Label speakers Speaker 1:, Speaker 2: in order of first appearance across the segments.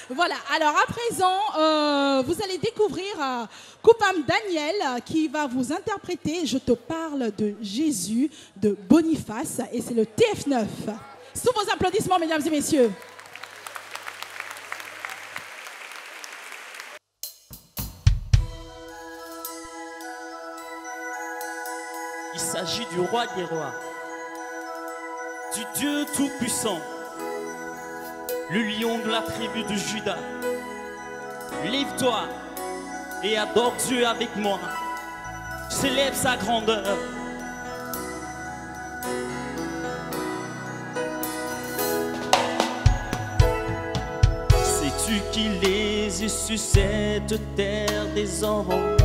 Speaker 1: Voilà, alors à présent, vous allez découvrir Coupam Daniel qui va vous interpréter Je te parle de Jésus de Boniface et c'est le TF9. Sous vos applaudissements, mesdames et messieurs.
Speaker 2: Il s'agit du roi des rois, du Dieu tout-puissant, le lion de la tribu de Juda. Lève-toi et adore Dieu avec moi. Célèbre sa grandeur. Sais-tu qu'il est sur cette terre des hommes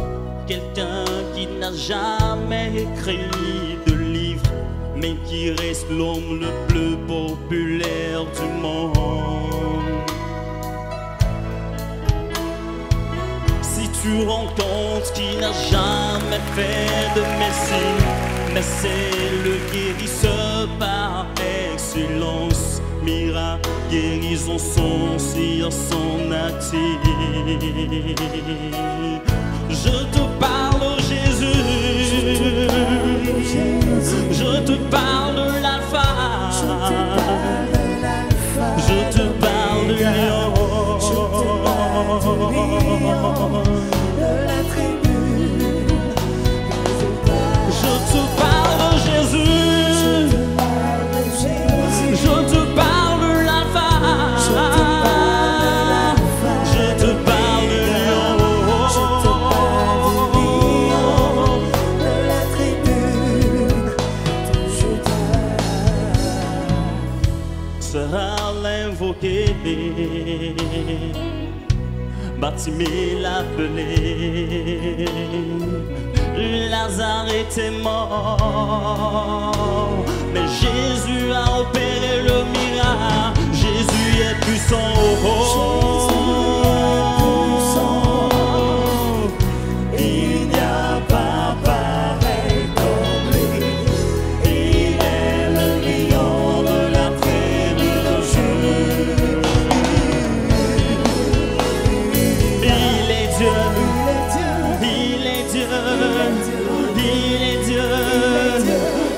Speaker 2: quelqu'un qui n'a jamais écrit de livre, mais qui reste l'homme le plus populaire du monde. Si tu rencontres qui n'a jamais fait de messie, mais c'est le guérisseur par excellence, miracle, guérison sont sur son actif. Je te parle Jésus, je te parle l'alpha, je te parle du lion de la tribu. Je te parle Jésus, je te parle l'alpha, je te parle du lion. Sera l'invoqué, Bartimée l'appelé, Lazare était mort, mais Jésus a opéré le miracle. Jésus est puissant, il n'y a pas pareil comme lui. Il est le lion de la tribu de Juda. Il est Dieu, il est Dieu, il est Dieu,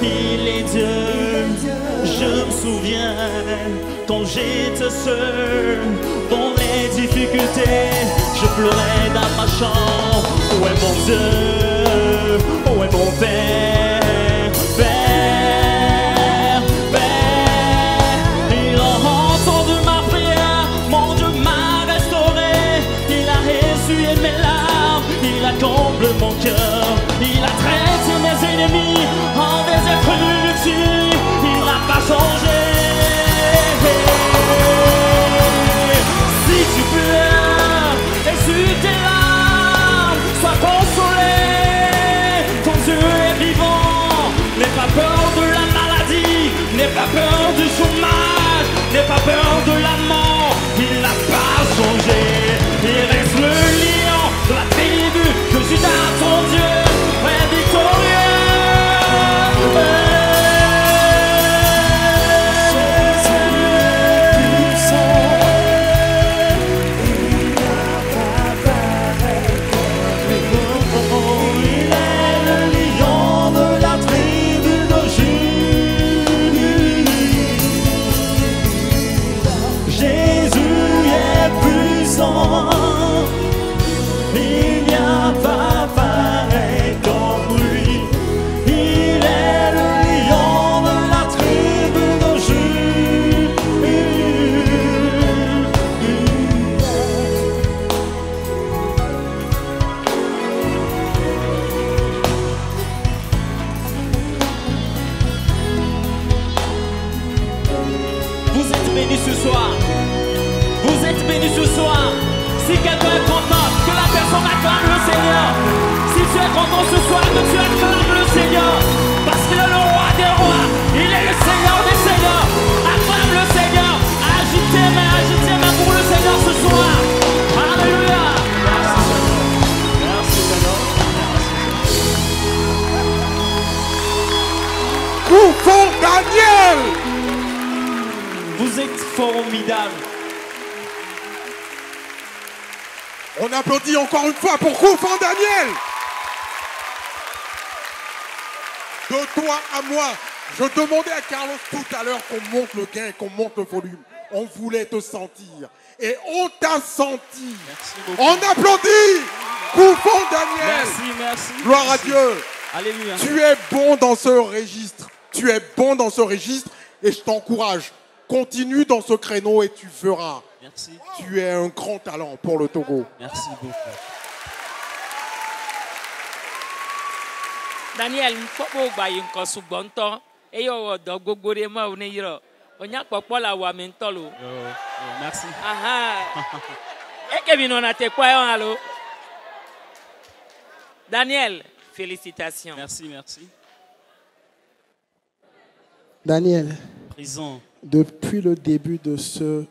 Speaker 2: il est Dieu. Je me souviens quand j'étais seul dans les difficultés, je pleurais dans ma chambre. Où est mon Dieu? Où est mon Père? Père, Père. Il a entendu ma prière, mon Dieu m'a restauré. Il a essuyé mes larmes, il a comblé mon cœur. Il a traité mes ennemis en des êtres inutiles. Il n'a pas changé. Si tu pleures, essuie tes larmes, sois consolé, ton Dieu est vivant. N'aie pas peur de la maladie, n'aie pas peur du chômage, n'aie pas peur de la mort. Il n'a pas changé, il reste le lion de la tribu de Juda, ton Dieu est victorieux. Il n'y a pas pareil comme lui. Il est le lion de la tribu de Juda. Vous êtes bénis ce soir. Vous êtes bénis ce soir. Si quelqu'un est content, que la personne acclame le Seigneur. Si tu es content ce soir, que tu acclames le Seigneur. Parce qu'il est le roi des rois, il est le Seigneur des seigneurs. Acclame le Seigneur. Agitez mains pour le Seigneur ce soir. Alléluia. Merci Seigneur.
Speaker 3: Coupam Daniel.
Speaker 2: Vous êtes formidable.
Speaker 3: On applaudit encore une fois pour Koufan Daniel. De toi à moi, je demandais à Carlos tout à l'heure qu'on monte le gain, qu'on monte le volume. On voulait te sentir. Et on t'a senti.
Speaker 2: Merci beaucoup.
Speaker 3: On applaudit Koufan Daniel.
Speaker 2: Merci.
Speaker 3: Gloire
Speaker 2: merci.
Speaker 3: à Dieu.
Speaker 2: Alléluia.
Speaker 3: Tu es bon dans ce registre. Tu es bon dans ce registre et je t'encourage. Continue dans ce créneau et tu feras.
Speaker 2: Merci.
Speaker 3: Tu es un grand talent pour le Togo.
Speaker 2: Merci beaucoup.
Speaker 4: Daniel, mkpọkpọ gbayi nkọ sugbọ ntọ eyi ọwọdọ gbogbo de ma one yirọ onya kpọkpọ la wa mi ntọ lo.
Speaker 2: Merci.
Speaker 4: Eke mi nọ te kwa yon alo. Daniel, félicitations.
Speaker 2: Merci.
Speaker 5: Daniel,
Speaker 2: Prison.
Speaker 5: depuis le début de ce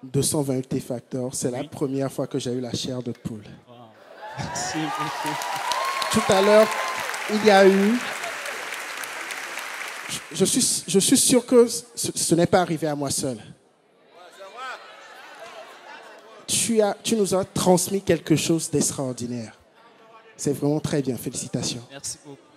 Speaker 5: 220 T-Factor, c'est la première fois que j'ai eu la chair de poule.
Speaker 2: Wow. Merci beaucoup.
Speaker 5: Tout à l'heure, il y a eu... Je suis sûr que ce n'est pas arrivé à moi seul. Tu nous as transmis quelque chose d'extraordinaire. C'est vraiment très bien. Félicitations.
Speaker 2: Merci beaucoup.